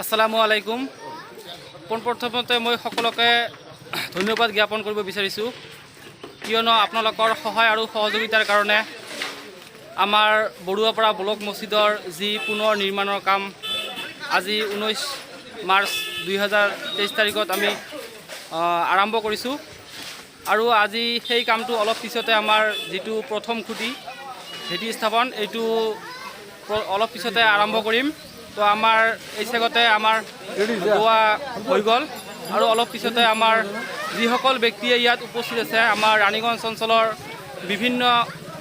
আসসালামু আলাইকুম। পোনপ্ৰথমতে মই সকলোকে ধন্যবাদ জ্ঞাপন কৰিব বিচাৰিছোঁ, কিয়নো আপোনালোকৰ সহায় আৰু সহযোগিতাৰ কাৰণে আমাৰ বৰুৱাপাৰা ব্লক মছজিদৰ যি পুনৰ নিৰ্মাণৰ কাম আজি 19 মাৰ্চ 2023 তাৰিখত আমি আৰম্ভ কৰিছোঁ। আৰু আজি সেই কামটো অলপ পিছতে আমাৰ যিটো প্ৰথম খুঁটি ভেটি স্থাপন এইটো অলপ পিছতে আৰম্ভ কৰিম। তো আমাৰ এই চেগতে আমাৰ গোৱা হৈ গ'ল আৰু অলপ পিছতে আমাৰ যিসকল ব্যক্তিয়ে ইয়াত উপস্থিত আছে, আমাৰ ৰাণীগঞ্জ অঞ্চলৰ বিভিন্ন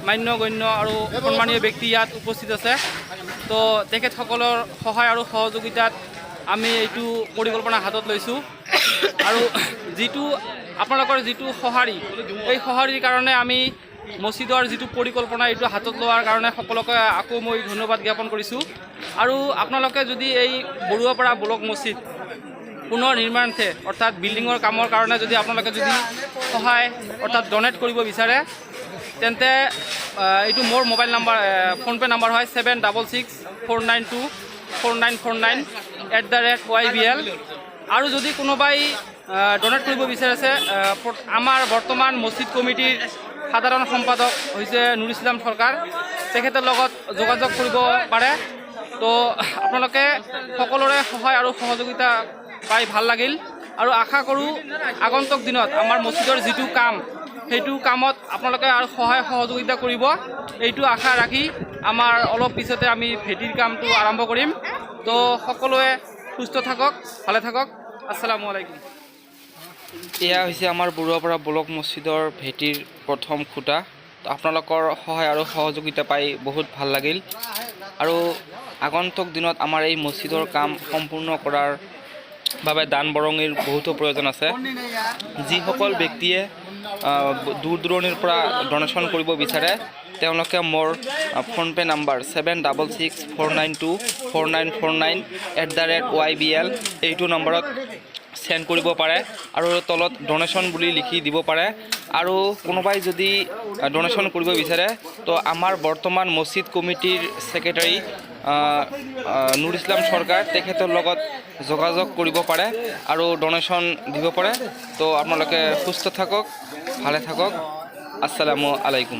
মান্যগণ্য আৰু সন্মানীয় ব্যক্তি ইয়াত উপস্থিত আছে। তো তেখেতসকলৰ সহায় আৰু সহযোগিতাত আমি এইটো পৰিকল্পনা হাতত লৈছোঁ। আৰু যিটো আপোনালোকৰ যিটো সঁহাৰি, এই সঁহাৰিৰ কাৰণে আমি মছজিদৰ যিটো পৰিকল্পনা এইটো হাতত লোৱাৰ কাৰণে সকলোকে আকৌ মই ধন্যবাদ জ্ঞাপন কৰিছোঁ। আৰু আপোনালোকে যদি এই বৰুৱাপাৰা ব্লক মছজিদ পুনৰ নিৰ্মাণাৰ্থে অৰ্থাৎ বিল্ডিঙৰ কামৰ কাৰণে যদি আপোনালোকে যদি সহায় অৰ্থাৎ ডনেট কৰিব বিচাৰে, তেন্তে এইটো মোৰ মোবাইল নাম্বাৰ ফোনপে' নাম্বাৰ হয় 7666924949 আৰু যদি কোনোবাই ডনেট কৰিব বিচাৰিছে, আমাৰ বৰ্তমান মছজিদ কমিটিৰ সাধাৰণ সম্পাদক হৈছে নুৰ ইছলাম সৰকাৰ, তেখেতৰ লগত যোগাযোগ কৰিব পাৰে। তো আপোনালোকে সকলোৰে সহায় আৰু সহযোগিতা পাই ভাল লাগিল আৰু আশা কৰোঁ আগন্তুক দিনত আমাৰ মছজিদৰ যিটো কাম সেইটো কামত আপোনালোকে আৰু সহায় সহযোগিতা কৰিব, এইটো আশা ৰাখি আমাৰ অলপ পিছতে আমি ভেটিৰ কামটো আৰম্ভ কৰিম। তো সকলোৱে সুস্থ থাকক, ভালে থাকক। আসসালামু আলাইকুম। এয়া হৈছে আমাৰ বৰুৱাপাৰা ব্লক মছজিদৰ ভেটিৰ প্ৰথম খুঁটা। আপোনালোকৰ সহায় আৰু সহযোগিতা পাই বহুত ভাল লাগিল আৰু আগন্তুক দিনত আমাৰ এই মছজিদৰ কাম সম্পূৰ্ণ কৰাৰ বাবে দান বৰঙণিৰ বহুতো প্ৰয়োজন আছে। যিসকল ব্যক্তিয়ে দূৰ দূৰণিৰ পৰা ডনেশ্যন কৰিব বিচাৰে, তেওঁলোকে মোৰ ফোনপে' নাম্বাৰ 7666494949 এইটো নম্বৰত সেন্ড কৰিব পাৰে আৰু তলত ডনেশ্যন বুলি লিখি দিব পাৰে। আৰু কোনোবাই যদি ডনেশ্যন কৰিব বিচাৰে, তো আমাৰ বৰ্তমান মছজিদ কমিটিৰ ছেক্ৰেটাৰী নুৰ ইছলাম সৰকাৰ, তেখেতৰ লগত যোগাযোগ কৰিব পাৰে আৰু ডনেশ্যন দিব পাৰে। তো আপোনালোকে সুস্থ থাকক, ভালে থাকক। আসসালামু আলাইকুম।